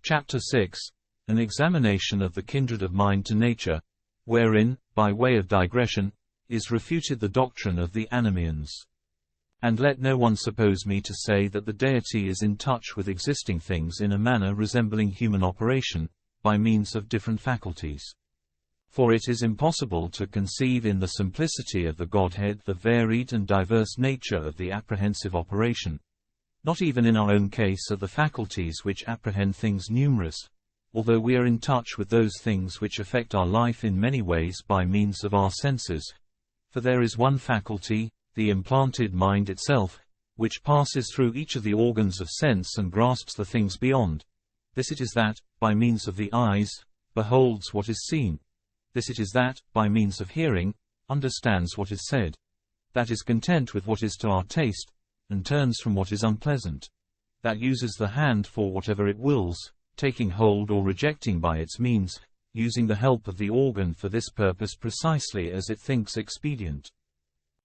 Chapter 6. An examination of the kindred of mind to nature, wherein, by way of digression, is refuted the doctrine of the Anomœans. And let no one suppose me to say that the deity is in touch with existing things in a manner resembling human operation, by means of different faculties. For it is impossible to conceive in the simplicity of the Godhead the varied and diverse nature of the apprehensive operation. Not even in our own case are the faculties which apprehend things numerous, although we are in touch with those things which affect our life in many ways by means of our senses. For there is one faculty, the implanted mind itself, which passes through each of the organs of sense and grasps the things beyond. This it is that, by means of the eyes, beholds what is seen. This it is that, by means of hearing, understands what is said. That is content with what is to our taste, and turns from what is unpleasant. That uses the hand for whatever it wills, taking hold or rejecting by its means, using the help of the organ for this purpose precisely as it thinks expedient.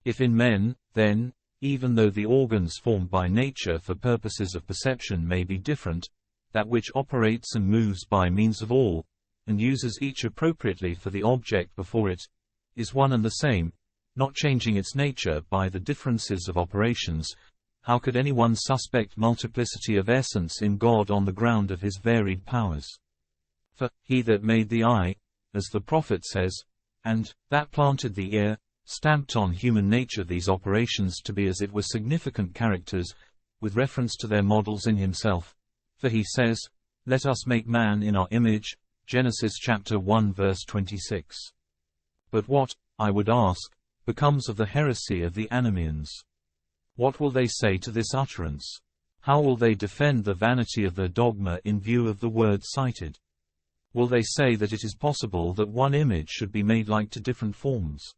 If in men, then, even though the organs formed by nature for purposes of perception may be different, that which operates and moves by means of all, and uses each appropriately for the object before it, is one and the same, not changing its nature by the differences of operations. How could anyone suspect multiplicity of essence in God on the ground of his varied powers? For, he that made the eye, as the prophet says, and that planted the ear, stamped on human nature these operations to be as it were significant characters, with reference to their models in himself. For he says, "Let us make man in our image," Genesis chapter 1 verse 26. But what, I would ask, becomes of the heresy of the Anomœans? What will they say to this utterance? How will they defend the vanity of their dogma in view of the word cited? Will they say that it is possible that one image should be made like to different forms?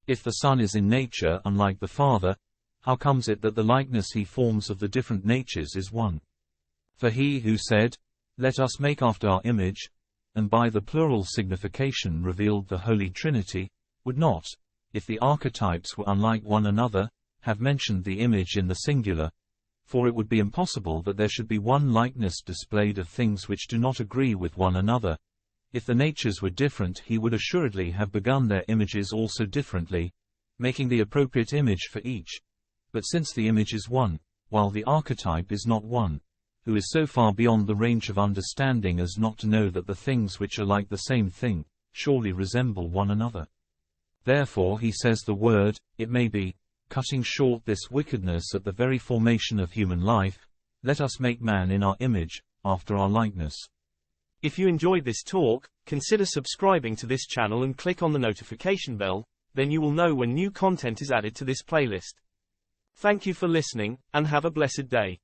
If the Son is in nature unlike the Father, how comes it that the likeness he forms of the different natures is one? For he who said, "Let us make after our image," and by the plural signification revealed the Holy Trinity, would not, if the archetypes were unlike one another, have mentioned the image in the singular, for it would be impossible that there should be one likeness displayed of things which do not agree with one another. If the natures were different, he would assuredly have begun their images also differently, making the appropriate image for each. But since the image is one, while the archetype is not one, who is so far beyond the range of understanding as not to know that the things which are like the same thing, surely resemble one another? Therefore he says the word, it may be, cutting short this wickedness at the very formation of human life, "Let us make man in our image, after our likeness." If you enjoyed this talk, consider subscribing to this channel and click on the notification bell, then you will know when new content is added to this playlist. Thank you for listening, and have a blessed day.